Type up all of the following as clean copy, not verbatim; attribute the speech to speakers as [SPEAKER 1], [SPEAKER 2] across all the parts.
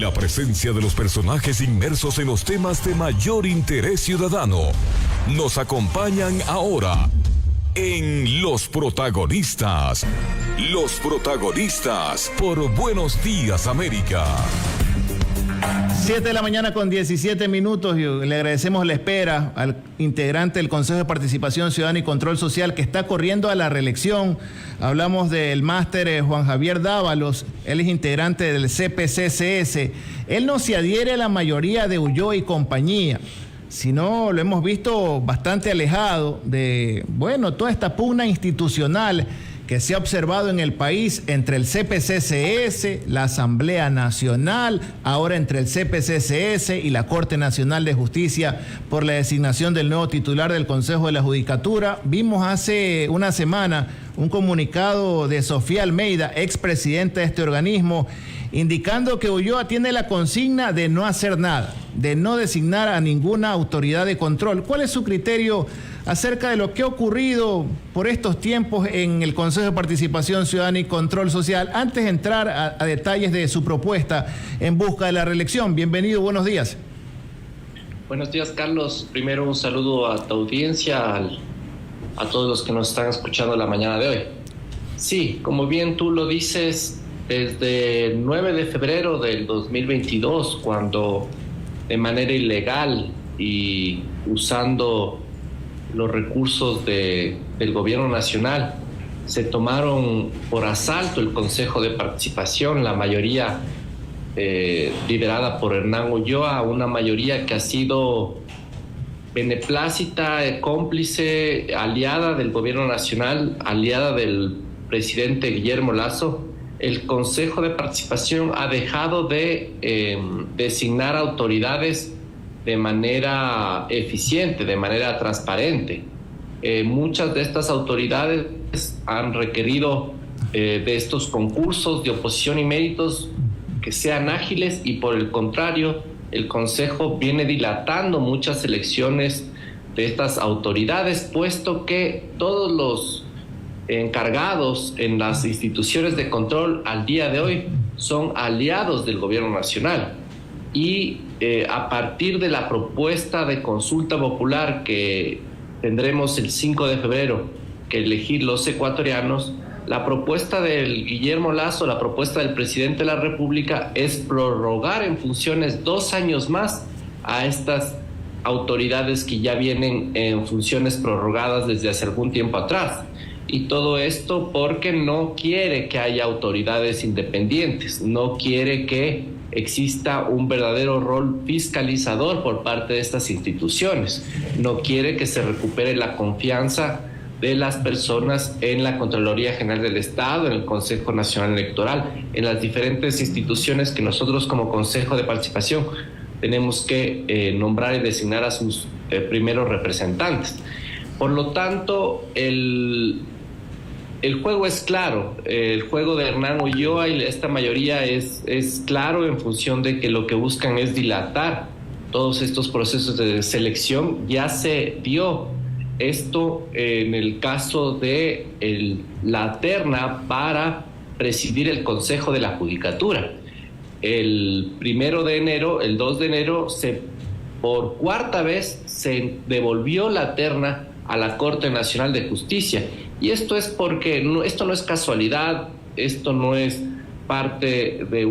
[SPEAKER 1] La presencia de los personajes inmersos en los temas de mayor interés ciudadano nos acompañan ahora en Los Protagonistas. Los Protagonistas por Buenos Días, América.
[SPEAKER 2] 7 de la mañana con 17 minutos y le agradecemos la espera al integrante del Consejo de Participación Ciudadana y Control Social que está corriendo a la reelección. Hablamos del máster Juan Javier Dávalos, él es integrante del CPCCS. Él no se adhiere a la mayoría de Ulloa y compañía, sino lo hemos visto bastante alejado de, toda esta pugna institucional que se ha observado en el país entre el CPCCS, la Asamblea Nacional, ahora entre el CPCCS y la Corte Nacional de Justicia por la designación del nuevo titular del Consejo de la Judicatura. Vimos hace una semana un comunicado de Sofía Almeida, expresidenta de este organismo, indicando que Ulloa tiene la consigna de no hacer nada, de no designar a ninguna autoridad de control. ¿Cuál es su criterio acerca de lo que ha ocurrido por estos tiempos en el Consejo de Participación Ciudadana y Control Social? Antes de entrar a detalles de su propuesta en busca de la reelección. Bienvenido, buenos días.
[SPEAKER 3] Buenos días, Carlos. Primero un saludo a tu audiencia, a todos los que nos están escuchando la mañana de hoy. Sí, como bien tú lo dices, desde el 9 de febrero del 2022, cuando de manera ilegal y usando los recursos del gobierno nacional se tomaron por asalto el Consejo de Participación, la mayoría liderada por Hernán Ulloa, una mayoría que ha sido beneplácita, cómplice, aliada del gobierno nacional, aliada del presidente Guillermo Lasso. El Consejo de Participación ha dejado de designar autoridades de manera eficiente, de manera transparente. Muchas de estas autoridades han requerido de estos concursos de oposición y méritos que sean ágiles y por el contrario, el Consejo viene dilatando muchas elecciones de estas autoridades, puesto que todos los encargados en las instituciones de control al día de hoy son aliados del gobierno nacional. Y a partir de la propuesta de consulta popular que tendremos el 5 de febrero que elegir los ecuatorianos, la propuesta del Guillermo Lasso, la propuesta del presidente de la República es prorrogar en funciones 2 años más a estas autoridades que ya vienen en funciones prorrogadas desde hace algún tiempo atrás. Y todo esto porque no quiere que haya autoridades independientes, no quiere que exista un verdadero rol fiscalizador por parte de estas instituciones, no quiere que se recupere la confianza de las personas en la Contraloría General del Estado, en el Consejo Nacional Electoral, en las diferentes instituciones que nosotros como Consejo de Participación tenemos que nombrar y designar a sus primeros representantes. Por lo tanto, el juego es claro, el juego de Hernán Ulloa y esta mayoría es claro en función de que lo que buscan es dilatar todos estos procesos de selección. Ya se dio esto en el caso de la terna para presidir el Consejo de la Judicatura. El 1 de enero, el 2 de enero, por cuarta vez se devolvió la terna a la Corte Nacional de Justicia. Y esto es porque esto no es casualidad, esto no es parte de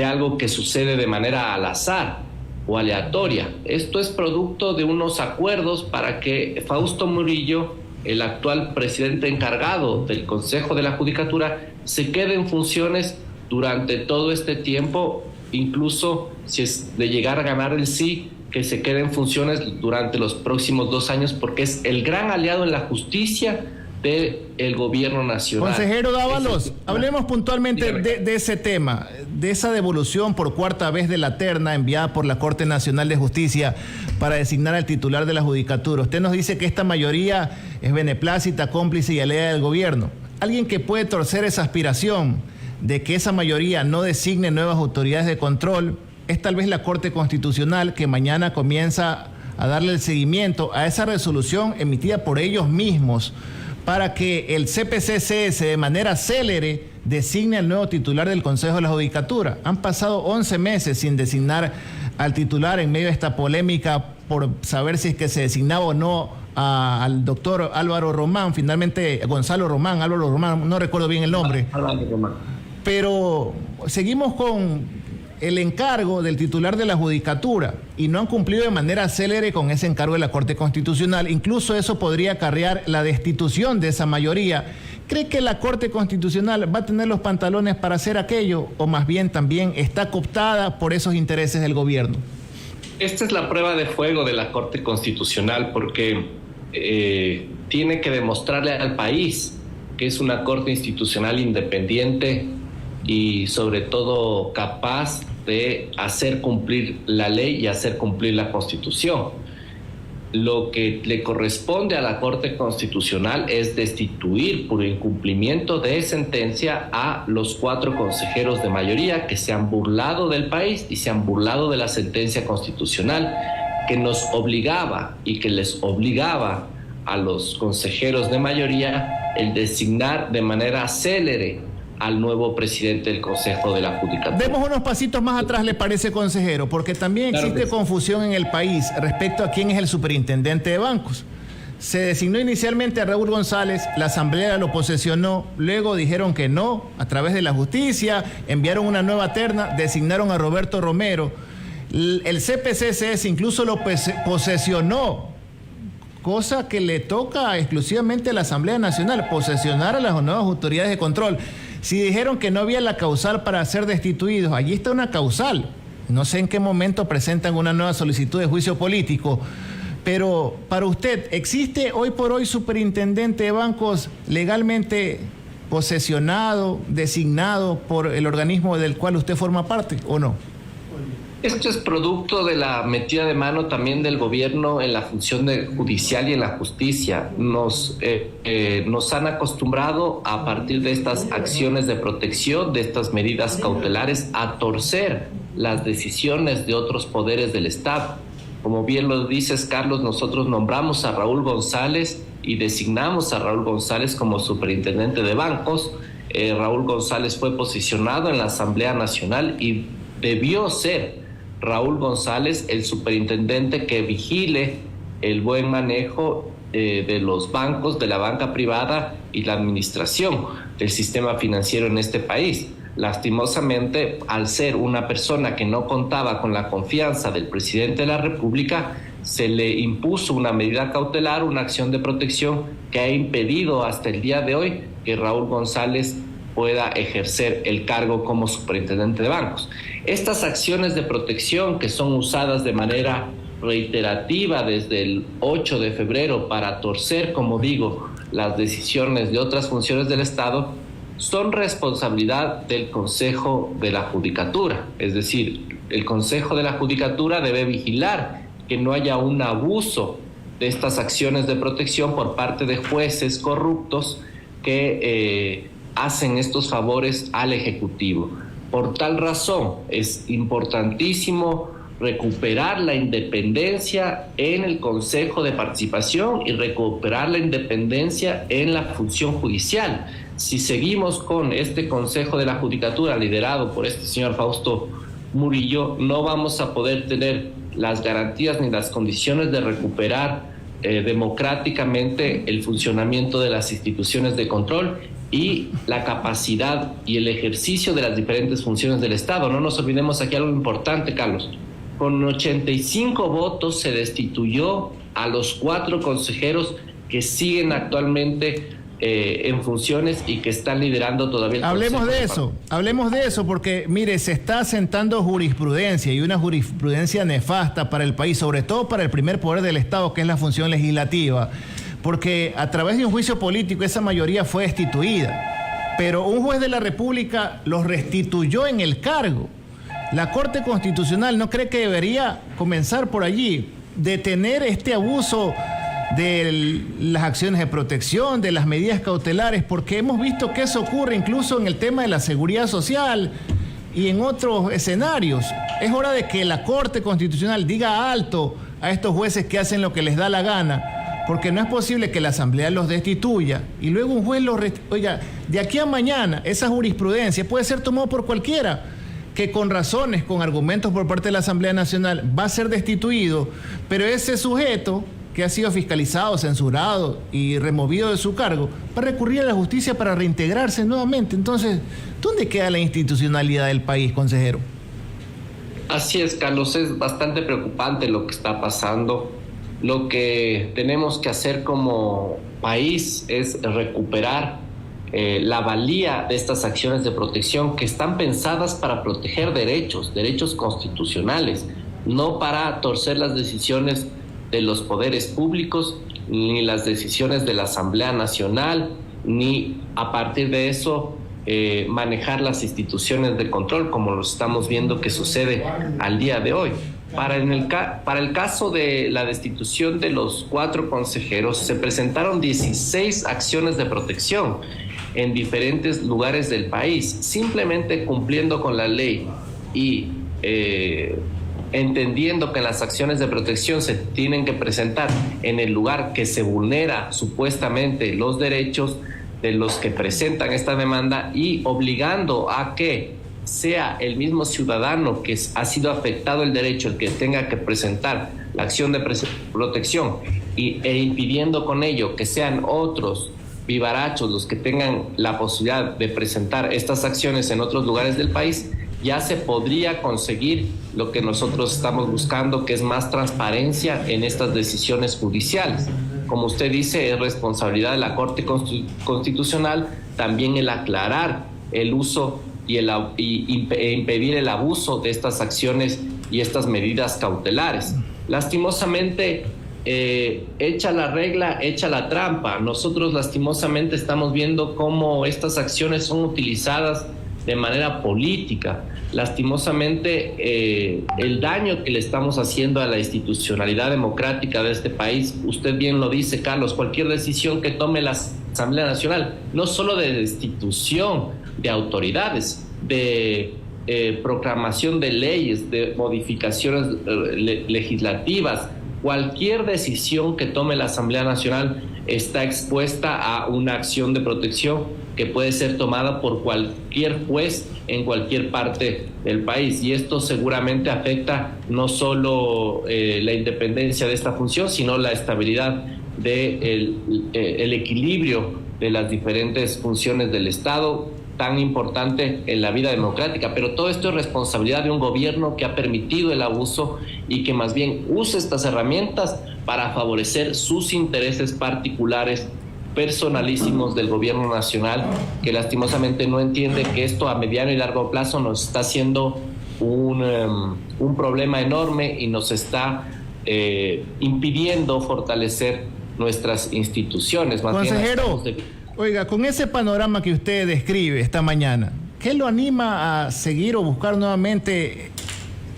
[SPEAKER 3] algo que sucede de manera al azar o aleatoria. Esto es producto de unos acuerdos para que Fausto Murillo, el actual presidente encargado del Consejo de la Judicatura, se quede en funciones durante todo este tiempo, incluso si es de llegar a ganar el sí, que se quede en funciones durante los próximos 2 años, porque es el gran aliado en la justicia del gobierno nacional.
[SPEAKER 2] Consejero Dávalos, hablemos puntualmente de ese tema, de esa devolución por cuarta vez de la terna enviada por la Corte Nacional de Justicia para designar al titular de la Judicatura. Usted nos dice que esta mayoría es beneplácita, cómplice y aliada del gobierno. Alguien que puede torcer esa aspiración de que esa mayoría no designe nuevas autoridades de control es tal vez la Corte Constitucional, que mañana comienza a darle el seguimiento a esa resolución emitida por ellos mismos para que el CPCCS de manera célere designe al nuevo titular del Consejo de la Judicatura. Han pasado 11 meses sin designar al titular en medio de esta polémica por saber si es que se designaba o no al doctor Álvaro Román, finalmente Álvaro Román, no recuerdo bien el nombre. Pero seguimos con el encargo del titular de la Judicatura y no han cumplido de manera célere con ese encargo de la Corte Constitucional. Incluso eso podría acarrear la destitución de esa mayoría. ¿Cree que la Corte Constitucional va a tener los pantalones para hacer aquello o más bien también está cooptada por esos intereses del gobierno?
[SPEAKER 3] Esta es la prueba de fuego de la Corte Constitucional porque tiene que demostrarle al país que es una Corte Institucional independiente y sobre todo capaz de hacer cumplir la ley y hacer cumplir la Constitución. Lo que le corresponde a la Corte Constitucional es destituir por incumplimiento de sentencia a los 4 consejeros de mayoría que se han burlado del país y se han burlado de la sentencia constitucional que nos obligaba y que les obligaba a los consejeros de mayoría el designar de manera célere al nuevo presidente del Consejo de la Judicatura.
[SPEAKER 2] Demos unos pasitos más atrás, ¿le parece, consejero? Porque también existe confusión en el país respecto a quién es el superintendente de bancos. Se designó inicialmente a Raúl González, la Asamblea lo posesionó, luego dijeron que no, a través de la justicia, enviaron una nueva terna, designaron a Roberto Romero. El CPCCS incluso lo posesionó, cosa que le toca exclusivamente a la Asamblea Nacional, posesionar a las nuevas autoridades de control. Si dijeron que no había la causal para ser destituidos, allí está una causal. No sé en qué momento presentan una nueva solicitud de juicio político, pero para usted, ¿existe hoy por hoy superintendente de bancos legalmente posesionado, designado por el organismo del cual usted forma parte o no?
[SPEAKER 3] Esto es producto de la metida de mano también del gobierno en la función judicial y en la justicia. Nos han acostumbrado a partir de estas acciones de protección, de estas medidas cautelares, a torcer las decisiones de otros poderes del Estado. Como bien lo dices, Carlos, nosotros nombramos a Raúl González y designamos a Raúl González como superintendente de bancos. Raúl González fue posicionado en la Asamblea Nacional y debió ser Raúl González el superintendente que vigile el buen manejo de los bancos, de la banca privada y la administración del sistema financiero en este país. Lastimosamente, al ser una persona que no contaba con la confianza del presidente de la República, se le impuso una medida cautelar, una acción de protección que ha impedido hasta el día de hoy que Raúl González pueda ejercer el cargo como superintendente de bancos. Estas acciones de protección que son usadas de manera reiterativa desde el 8 de febrero para torcer, como digo, las decisiones de otras funciones del Estado, son responsabilidad del Consejo de la Judicatura. Es decir, el Consejo de la Judicatura debe vigilar que no haya un abuso de estas acciones de protección por parte de jueces corruptos que hacen estos favores al Ejecutivo. Por tal razón, es importantísimo recuperar la independencia en el Consejo de Participación y recuperar la independencia en la función judicial. Si seguimos con este Consejo de la Judicatura liderado por este señor Fausto Murillo, no vamos a poder tener las garantías ni las condiciones de recuperar democráticamente el funcionamiento de las instituciones de control y la capacidad y el ejercicio de las diferentes funciones del Estado. No nos olvidemos aquí algo importante, Carlos. Con 85 votos se destituyó a los 4 consejeros que siguen actualmente en funciones y que están liderando todavía el
[SPEAKER 2] Hablemos de eso, porque mire, se está asentando jurisprudencia y una jurisprudencia nefasta para el país, sobre todo para el primer poder del Estado, que es la función legislativa, porque a través de un juicio político esa mayoría fue destituida, pero un juez de la República los restituyó en el cargo. La Corte Constitucional no cree que debería comenzar por allí, detener este abuso de las acciones de protección, de las medidas cautelares, porque hemos visto que eso ocurre incluso en el tema de la seguridad social y en otros escenarios. Es hora de que la Corte Constitucional diga alto a estos jueces que hacen lo que les da la gana, porque no es posible que la Asamblea los destituya y luego un juez oiga, de aquí a mañana esa jurisprudencia puede ser tomada por cualquiera que con razones, con argumentos por parte de la Asamblea Nacional va a ser destituido, pero ese sujeto que ha sido fiscalizado, censurado y removido de su cargo, va a recurrir a la justicia para reintegrarse nuevamente. Entonces, ¿dónde queda la institucionalidad del país, consejero?
[SPEAKER 3] Así es, Carlos, es bastante preocupante lo que está pasando. Lo que tenemos que hacer como país es recuperar la valía de estas acciones de protección que están pensadas para proteger derechos constitucionales, no para torcer las decisiones de los poderes públicos, ni las decisiones de la Asamblea Nacional, ni a partir de eso manejar las instituciones de control, como lo estamos viendo que sucede al día de hoy. Para el caso de la destitución de los 4 consejeros, se presentaron 16 acciones de protección en diferentes lugares del país, simplemente cumpliendo con la ley y entendiendo que las acciones de protección se tienen que presentar en el lugar que se vulnera supuestamente los derechos de los que presentan esta demanda y obligando a que sea el mismo ciudadano que ha sido afectado el derecho el que tenga que presentar la acción de protección e impidiendo con ello que sean otros vivarachos los que tengan la posibilidad de presentar estas acciones en otros lugares del país, ya se podría conseguir lo que nosotros estamos buscando, que es más transparencia en estas decisiones judiciales. Como usted dice, es responsabilidad de la Corte Constitucional también el aclarar el uso y impedir el abuso de estas acciones y estas medidas cautelares. Lastimosamente, hecha la regla, hecha la trampa. Nosotros lastimosamente estamos viendo cómo estas acciones son utilizadas de manera política. Lastimosamente, el daño que le estamos haciendo a la institucionalidad democrática de este país, usted bien lo dice, Carlos, cualquier decisión que tome la Asamblea Nacional, no solo de destitución de autoridades, de proclamación de leyes, de modificaciones legislativas, cualquier decisión que tome la Asamblea Nacional está expuesta a una acción de protección que puede ser tomada por cualquier juez en cualquier parte del país. Y esto seguramente afecta no solo la independencia de esta función, sino la estabilidad el equilibrio de las diferentes funciones del Estado, tan importante en la vida democrática. Pero todo esto es responsabilidad de un gobierno que ha permitido el abuso y que más bien usa estas herramientas para favorecer sus intereses particulares, personalísimos del gobierno nacional, que lastimosamente no entiende que esto a mediano y largo plazo nos está haciendo un problema enorme y nos está impidiendo fortalecer nuestras instituciones. Más
[SPEAKER 2] consejero, oiga, con ese panorama que usted describe esta mañana, ¿qué lo anima a seguir o buscar nuevamente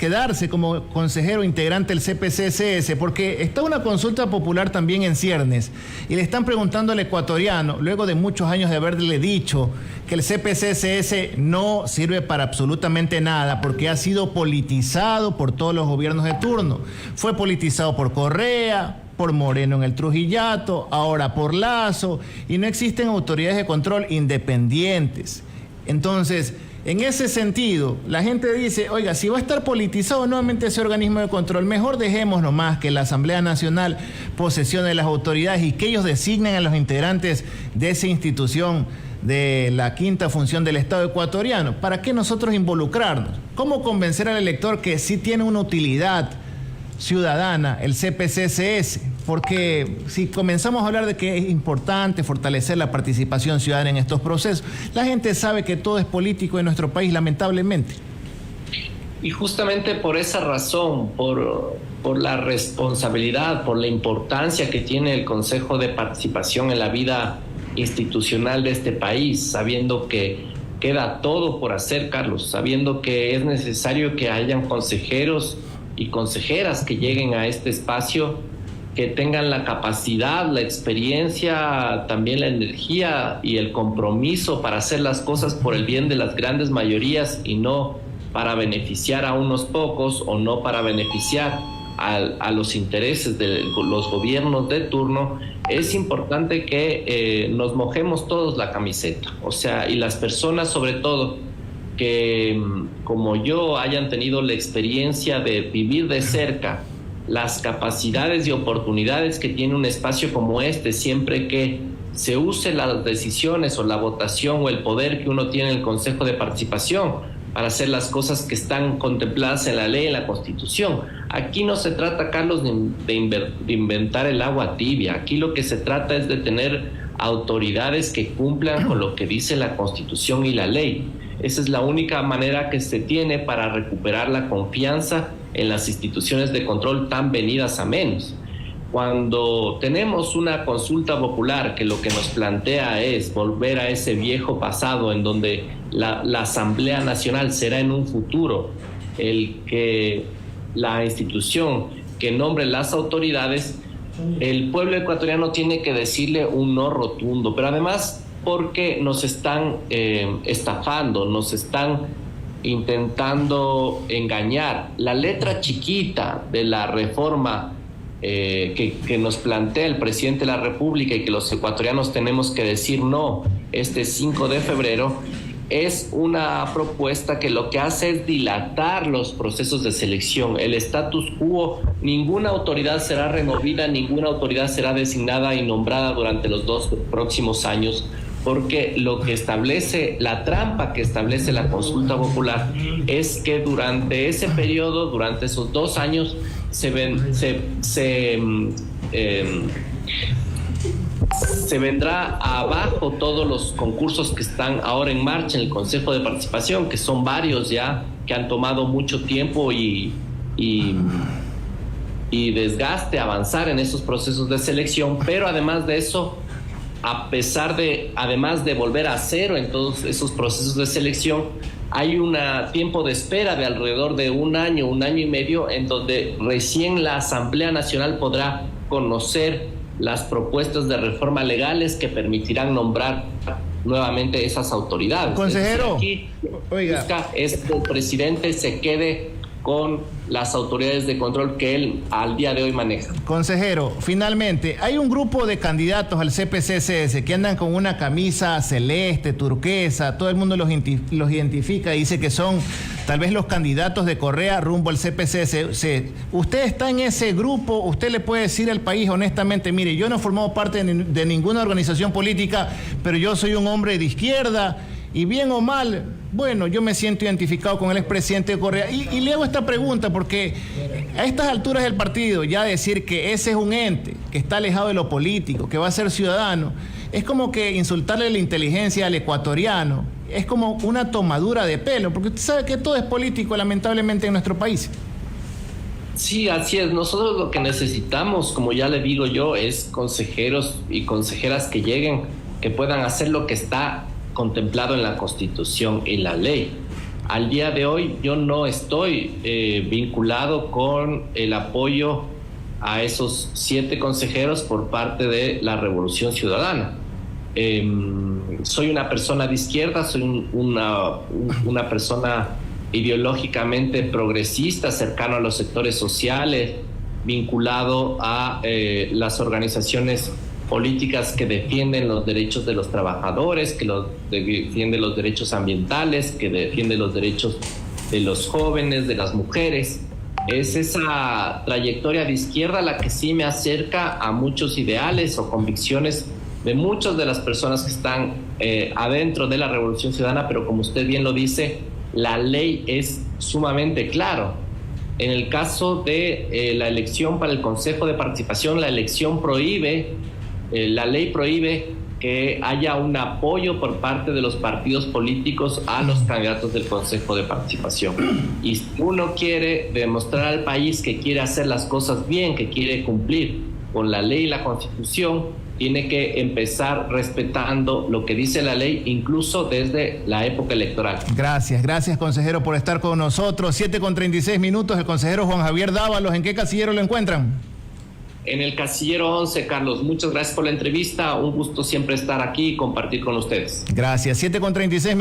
[SPEAKER 2] quedarse como consejero integrante del CPCSS? Porque está una consulta popular también en ciernes y le están preguntando al ecuatoriano, luego de muchos años de haberle dicho que el CPCSS no sirve para absolutamente nada porque ha sido politizado por todos los gobiernos de turno. Fue politizado por Correa, por Moreno en el Trujillato, ahora por Lasso, y no existen autoridades de control independientes. Entonces, en ese sentido, la gente dice, oiga, si va a estar politizado nuevamente ese organismo de control, mejor dejemos nomás que la Asamblea Nacional posesione las autoridades y que ellos designen a los integrantes de esa institución de la quinta función del Estado ecuatoriano. ¿Para qué nosotros involucrarnos? ¿Cómo convencer al elector que sí tiene una utilidad ciudadana el CPCSS? Porque si comenzamos a hablar de que es importante fortalecer la participación ciudadana en estos procesos, la gente sabe que todo es político en nuestro país, lamentablemente.
[SPEAKER 3] Y justamente por esa razón, por la responsabilidad, por la importancia que tiene el Consejo de Participación en la vida institucional de este país, sabiendo que queda todo por hacer, Carlos, sabiendo que es necesario que hayan consejeros y consejeras que lleguen a este espacio, que tengan la capacidad, la experiencia, también la energía y el compromiso para hacer las cosas por el bien de las grandes mayorías y no para beneficiar a unos pocos o no para beneficiar a los intereses de los gobiernos de turno, es importante que nos mojemos todos la camiseta. O sea, y las personas sobre todo que como yo hayan tenido la experiencia de vivir de cerca las capacidades y oportunidades que tiene un espacio como este, siempre que se use las decisiones o la votación o el poder que uno tiene en el Consejo de Participación para hacer las cosas que están contempladas en la ley, en la Constitución. Aquí no se trata, Carlos, de inventar el agua tibia. Aquí lo que se trata es de tener autoridades que cumplan con lo que dice la Constitución y la ley. Esa es la única manera que se tiene para recuperar la confianza en las instituciones de control tan venidas a menos. Cuando tenemos una consulta popular que lo que nos plantea es volver a ese viejo pasado en donde la Asamblea Nacional será en un futuro la institución que nombre las autoridades, el pueblo ecuatoriano tiene que decirle un no rotundo, pero además porque nos están estafando, nos están intentando engañar. La letra chiquita de la reforma que nos plantea el presidente de la República y que los ecuatorianos tenemos que decir no este 5 de febrero, es una propuesta que lo que hace es dilatar los procesos de selección. El status quo, ninguna autoridad será removida, ninguna autoridad será designada y nombrada durante los 2 próximos años, porque lo que establece, la trampa que establece la consulta popular es que durante ese periodo, durante esos 2 años, se vendrá abajo todos los concursos que están ahora en marcha en el Consejo de Participación, que son varios ya, que han tomado mucho tiempo y desgaste avanzar en esos procesos de selección, pero además de eso, además de volver a cero en todos esos procesos de selección, hay un tiempo de espera de alrededor de 1 año, 1 año y medio, en donde recién la Asamblea Nacional podrá conocer las propuestas de reforma legales que permitirán nombrar nuevamente esas autoridades.
[SPEAKER 2] Consejero,
[SPEAKER 3] aquí busca es que el presidente se quede con las autoridades de control que él al día de hoy maneja.
[SPEAKER 2] Consejero, finalmente, hay un grupo de candidatos al CPCSS que andan con una camisa celeste, turquesa, todo el mundo los identifica y dice que son tal vez los candidatos de Correa rumbo al CPCSS. Usted está en ese grupo, usted le puede decir al país honestamente, mire, yo no he formado parte de ninguna organización política, pero yo soy un hombre de izquierda, y bien o mal, bueno, yo me siento identificado con el expresidente de Correa. Y le hago esta pregunta porque a estas alturas del partido, ya decir que ese es un ente que está alejado de lo político, que va a ser ciudadano, es como que insultarle la inteligencia al ecuatoriano. Es como una tomadura de pelo, porque usted sabe que todo es político, lamentablemente, en nuestro país.
[SPEAKER 3] Sí, así es. Nosotros lo que necesitamos, como ya le digo yo, es consejeros y consejeras que lleguen, que puedan hacer lo que está contemplado en la Constitución y la ley. Al día de hoy yo no estoy vinculado con el apoyo a esos 7 consejeros por parte de la Revolución Ciudadana. Soy una persona de izquierda, soy una persona ideológicamente progresista, cercano a los sectores sociales, vinculado a las organizaciones políticas que defienden los derechos de los trabajadores, que defienden los derechos ambientales, que defienden los derechos de los jóvenes, de las mujeres. Es esa trayectoria de izquierda la que sí me acerca a muchos ideales o convicciones de muchas de las personas que están adentro de la Revolución Ciudadana, pero como usted bien lo dice, la ley es sumamente clara. En el caso de la elección para el Consejo de Participación, la ley prohíbe que haya un apoyo por parte de los partidos políticos a los candidatos del Consejo de Participación. Y si uno quiere demostrar al país que quiere hacer las cosas bien, que quiere cumplir con la ley y la Constitución, tiene que empezar respetando lo que dice la ley, incluso desde la época electoral.
[SPEAKER 2] Gracias, consejero, por estar con nosotros. 7:36, el consejero Juan Javier Dávalos. ¿En qué casillero lo encuentran?
[SPEAKER 3] En el casillero 11, Carlos. Muchas gracias por la entrevista. Un gusto siempre estar aquí y compartir con ustedes.
[SPEAKER 2] Gracias. 7:36.